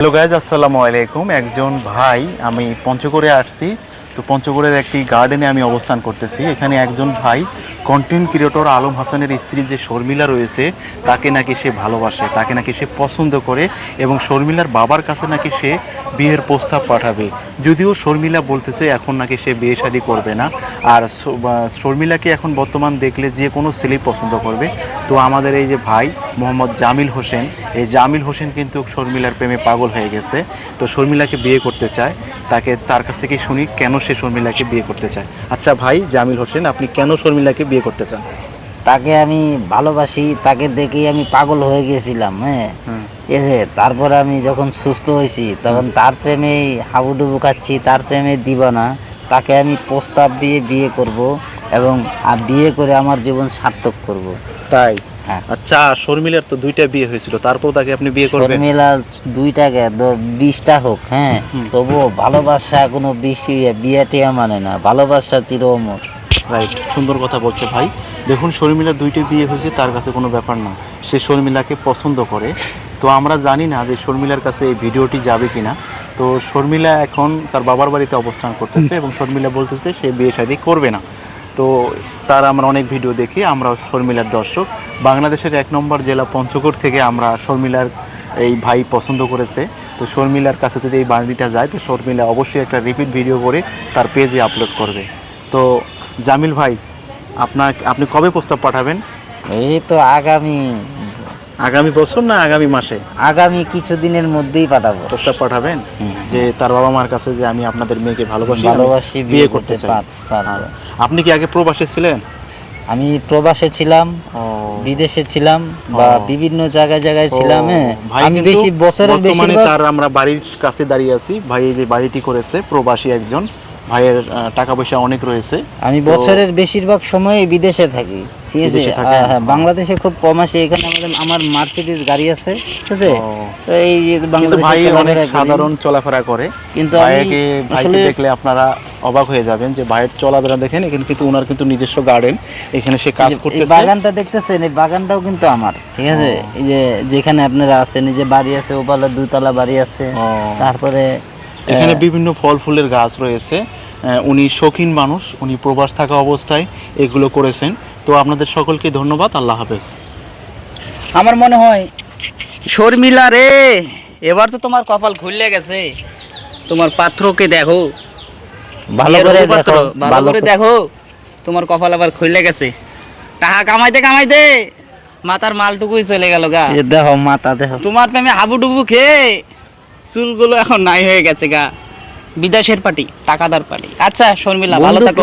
Hello guys, আসসালামু আলাইকুম। একজন ভাই, আমি পঞ্চগড়ে আসছি। তো পঞ্চগড়ের একটি গার্ডেনে আমি অবস্থান করতেছি। এখানে একজন ভাই কন্টেন্ট ক্রিয়েটর আলম হাসানের স্ত্রী যে শর্মিলা রয়েছে, তাকে নাকি সে ভালোবাসে, তাকে নাকি সে পছন্দ করে এবং শর্মিলার বাবার কাছে নাকি সে বিয়ের প্রস্তাব পাঠাবে। যদিও শর্মিলা বলতেছে এখন নাকি সে বিয়ে শাদী করবে না। আর শর্মিলাকে এখন বর্তমান দেখলে যে কোনো ছেলেই পছন্দ করবে। তো আমাদের এই যে ভাই মোহাম্মদ জামিল হোসেন, এই জামিল হোসেন কিন্তু শর্মিলার প্রেমে পাগল হয়ে গেছে। তো শর্মিলাকে বিয়ে করতে চায়। তার কাছ থেকে শুনি কেন সে শর্মিলাকে বিয়ে করতে চায়। আচ্ছা ভাই জামিল হোসেন, আপনি কেন শর্মিলাকে বিয়ে করতে চান? তাকে আমি ভালোবাসি, তাকে দেখেই আমি পাগল হয়ে গেছিলাম। ঠিক আছে, তারপরে আমি যখন সুস্থ হয়েছি তখন তার প্রেমেই হাবুডুবু খাচ্ছি, তার প্রেমে দিবানা। তাকে আমি প্রস্তাব দিয়ে বিয়ে করব এবং বিয়ে করে আমার জীবন সার্থক করব। তাই? হ্যাঁ। আচ্ছা, শর্মিলার তো 2টা বিয়ে হয়েছিল, তারপর তাকে আপনি বিয়ে করবেন? শর্মিলা 2টাকে 20টা হোক, হ্যাঁ, তবুও ভালোবাসা কোনো বিয়েটিয়া মানে না, ভালোবাসা চির অমর। রাইট, সুন্দর কথা বলছে ভাই। দেখুন, শর্মিলার 2টি বিয়ে হয়েছে, তার কাছে কোনো ব্যাপার না, সে শর্মিলাকে পছন্দ করে। তো আমরা জানি না যে শর্মিলার কাছে এই ভিডিওটি যাবে কিনা। তো শর্মিলা এখন তার বাবার বাড়িতে অবস্থান করতেছে এবং শর্মিলা বলতেছে সে বিয়ে শাদী করবে না। তো তার আমরা অনেক ভিডিও দেখি, আমরা শর্মিলার দর্শক। বাংলাদেশের 1 নম্বর জেলা পঞ্চগড় থেকে আমরা শর্মিলার এই ভাই পছন্দ করেছে। তো শর্মিলার কাছে যদি এই বাড়িটা যায়, তো শর্মিলা অবশ্যই একটা রিপিট ভিডিও করে তার পেজে আপলোড করবে। তো জামিল ভাই, আপনি কবে প্রস্তাব পাঠাবেন? এই তো আগামী বছর না আগামী মাসে? আগামী কিছুদিনের মধ্যেই পাঠাবো। প্রস্তাব পাঠাবেন যে তার বাবা মার কাছে যে আমি আপনাদের মেয়েকে ভালোবাসি, বিয়ে করতে চাই। আপনি কি আগে প্রবাসে ছিলেন? আমি প্রবাসে ছিলাম, বিদেশে ছিলাম, বা বিভিন্ন জায়গায় ছিলাম। আমি বেশি বছরের বর্তমানে তার আমরা বাড়ির কাছে দাঁড়িয়ে আছি। ভাই এই যে বাড়িটি করেছে, প্রবাসী একজন ভাইয়ের, টাকা পয়সা অনেক রয়েছে। আমি বছরের বেশিরভাগ সময় বিদেশে থাকি। ঠিক আছে, হ্যাঁ, বাংলাদেশে খুব কম আসে। এখানে আমার মার্সিডিজ গাড়ি আছে, ঠিক আছে। তো এই যে বাংলাদেশে অনেক সাধারণ চলাফেরা করে, কিন্তু ভাইকে দেখলে আপনারা অবাক হয়ে যাবেন যে ভাইয়ের চলাফেরা দেখেন। এখানে কিন্তু ওনার কিন্তু নিজস্ব গার্ডেন, এখানে সে কাজ করতেছে। বাগানটা দেখতেছেন, এই বাগানটাও কিন্তু আমার, ঠিক আছে। এই যে যেখানে আপনারা আছেন, এই যে বাড়ি আছে, ওপালা 2তলা বাড়ি আছে। তারপরে এখানে বিভিন্ন ফল ফুলের গাছ রয়েছে। উনি শৌখিন মানুষ, উনি প্রবাস থাকা অবস্থায় এগুলো করেছেন। তো আপনাদের সকলকে ধন্যবাদ, আল্লাহ হাফেজ। আমার মনে হয় শর্মিলা রে, এবার তো তোমার কপাল খুলে গেছে। তোমার পাত্রকে দেখো, ভালো করে দেখো, তোমার কপাল আবার খুলে গেছে। টাকা কামাইতে মাথার মালটুকুই চলে গেল গা। দেখো মাথা দেখো, তোমার প্রেমে হাবুডুবু খেয়ে চুলগুলো এখন নাই হয়ে গেছে গা। বিদেশের পার্টি, টাকাদার পার্টি। আচ্ছা শর্মিলা, ভালো থাকো।